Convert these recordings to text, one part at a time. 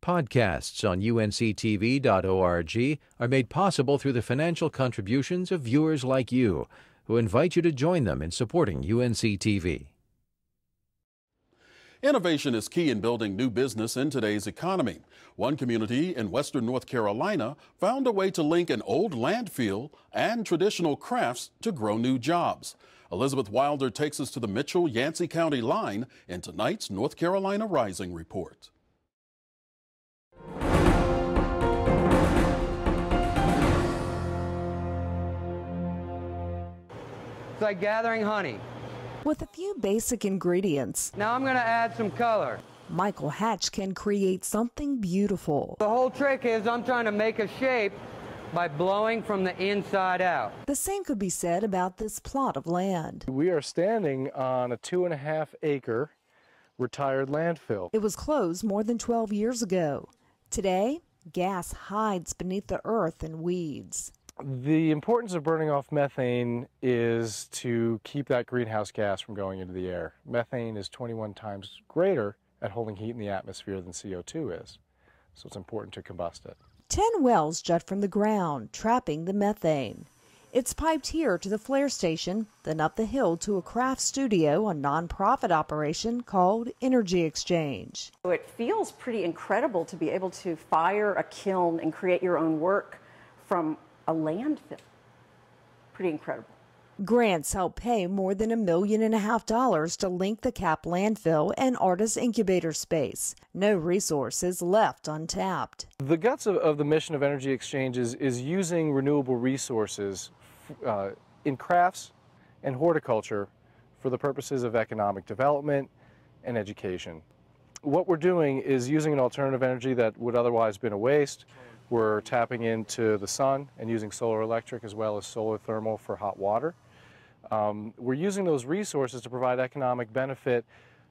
Podcasts on UNC-TV.org are made possible through the financial contributions of viewers like you, who invite you to join them in supporting UNC-TV. Innovation is key in building new business in today's economy. One community in western North Carolina found a way to link an old landfill and traditional crafts to grow new jobs. Elizabeth Wilder takes us to the Mitchell-Yancey County line in tonight's North Carolina Rising Report. It's like gathering honey. With a few basic ingredients, Now I'm going to add some color. Michael Hatch can create something beautiful. The whole trick is I'm trying to make a shape by blowing from the inside out. The same could be said about this plot of land. We are standing on a 2.5-acre retired landfill. It was closed more than 12 years ago. Today, gas hides beneath the earth and weeds. The importance of burning off methane is to keep that greenhouse gas from going into the air. Methane is 21 times greater at holding heat in the atmosphere than CO2 is, so it's important to combust it. 10 wells jut from the ground, trapping the methane. It's piped here to the flare station, then up the hill to a craft studio, a nonprofit operation called XChange. It feels pretty incredible to be able to fire a kiln and create your own work from a landfill. Pretty incredible. Grants help pay more than $1.5 million to link the CAP landfill and artist incubator space. No resources left untapped. The guts of the mission of XChange is using renewable resources in crafts and horticulture for the purposes of economic development and education. What we're doing is using an alternative energy that would otherwise have been a waste. We're tapping into the sun and using solar electric as well as solar thermal for hot water. We're using those resources to provide economic benefit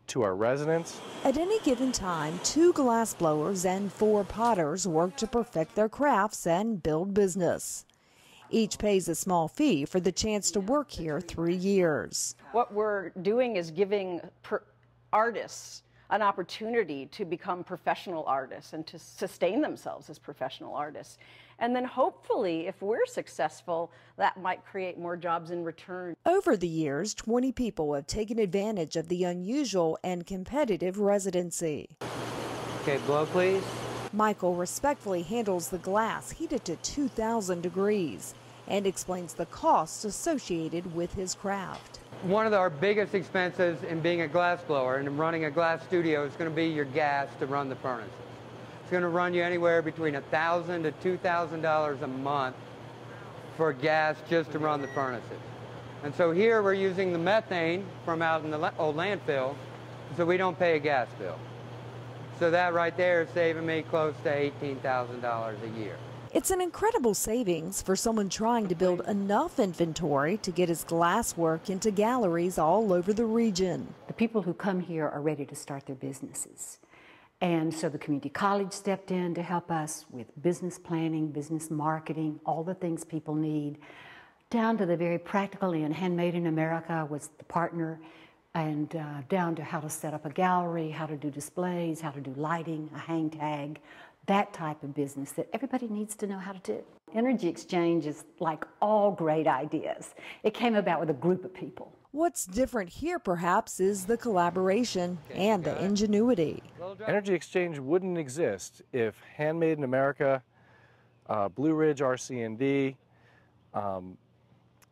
to our residents. At any given time, 2 glass blowers and 4 potters work to perfect their crafts and build business. Each pays a small fee for the chance to work here 3 years. What we're doing is giving artists an opportunity to become professional artists and to sustain themselves as professional artists. And then hopefully, if we're successful, that might create more jobs in return. Over the years, 20 people have taken advantage of the unusual and competitive residency. Okay, blow please. Michael respectfully handles the glass heated to 2,000 degrees and explains the costs associated with his craft. One of our biggest expenses in being a glass blower and running a glass studio is going to be your gas to run the furnaces. It's going to run you anywhere between $1,000 to $2,000 a month for gas just to run the furnaces. And so here we're using the methane from out in the old landfill, so we don't pay a gas bill. So that right there is saving me close to $18,000 a year. It's an incredible savings for someone trying to build enough inventory to get his glass work into galleries all over the region. The people who come here are ready to start their businesses. And so the community college stepped in to help us with business planning, business marketing, all the things people need, down to the very practical end. Handmade in America was the partner, and down to how to set up a gallery, how to do displays, how to do lighting, a hang tag, that type of business that everybody needs to know how to do. XChange is like all great ideas. It came about with a group of people. What's different here, perhaps, is the collaboration and the ingenuity. XChange wouldn't exist if Handmade in America, Blue Ridge RC&D,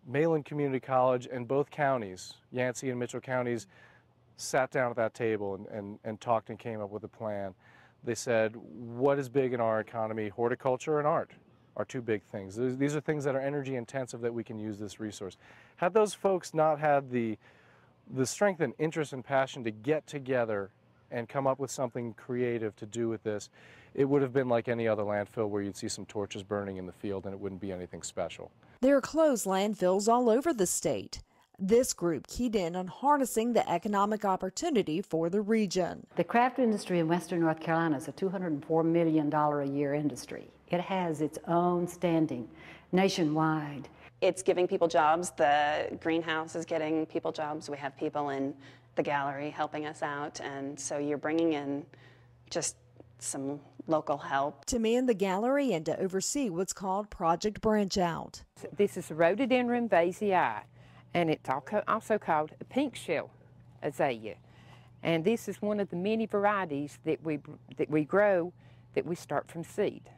Mayland Community College, and both counties, Yancey and Mitchell counties, sat down at that table and talked and came up with a plan. They said, what is big in our economy? Horticulture and art are 2 big things. These are things that are energy intensive that we can use this resource. Had those folks not had the strength and interest and passion to get together and come up with something creative to do with this, it would have been like any other landfill where you'd see some torches burning in the field and it wouldn't be anything special. There are closed landfills all over the state. This group keyed in on harnessing the economic opportunity for the region. The craft industry in western North Carolina is a $204 million a year industry. It has its own standing nationwide. It's giving people jobs. The greenhouse is getting people jobs. We have people in the gallery helping us out, and so you're bringing in just some local help. To man the gallery and to oversee what's called Project Branch Out. This is a rhododendron vasii, and it's also called a pink shell azalea. And this is one of the many varieties that we grow that we start from seed.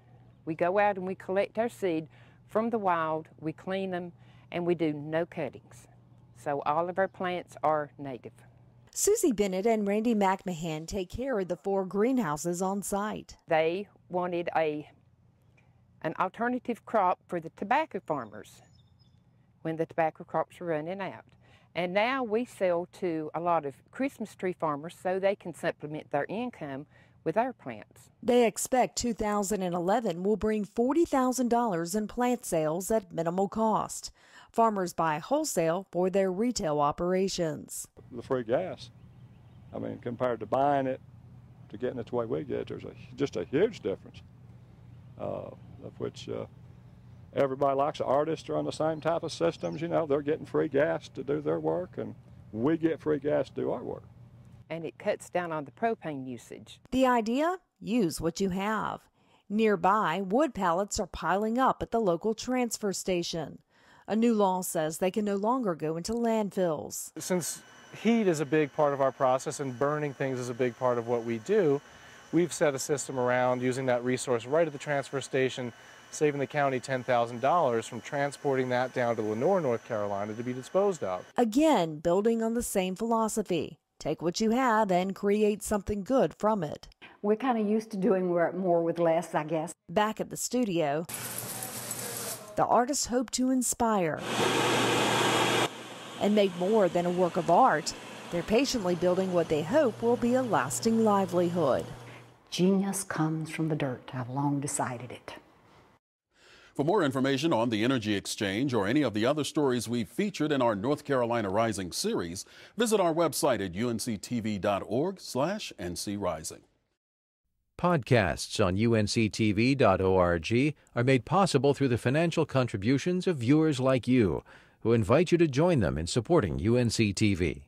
We go out and we collect our seed from the wild, we clean them, and we do no cuttings. So all of our plants are native. Susie Bennett and Randy McMahon take care of the 4 greenhouses on site. They wanted an alternative crop for the tobacco farmers when the tobacco crops were running out. And now we sell to a lot of Christmas tree farmers so they can supplement their income with our plants. They expect 2011 will bring $40,000 in plant sales at minimal cost. Farmers buy wholesale for their retail operations. The free gas, I mean, compared to buying it to getting it the way we get it, there's just a huge difference, of which everybody likes. Artists are on the same type of systems, you know, they're getting free gas to do their work, and we get free gas to do our work. And it cuts down on the propane usage. The idea? Use what you have. Nearby, wood pallets are piling up at the local transfer station. A new law says they can no longer go into landfills. Since heat is a big part of our process and burning things is a big part of what we do, we've set a system around using that resource right at the transfer station, saving the county $10,000 from transporting that down to Lenoir, North Carolina to be disposed of. Again, building on the same philosophy. Take what you have and create something good from it. We're kind of used to doing more with less, I guess. Back at the studio, the artists hope to inspire and make more than a work of art. They're patiently building what they hope will be a lasting livelihood. Genius comes from the dirt. I've long decided it. For more information on the Energy Exchange or any of the other stories we've featured in our North Carolina Rising series, visit our website at unctv.org/ncrising. Podcasts on UNC-TV.org are made possible through the financial contributions of viewers like you, who invite you to join them in supporting UNC-TV.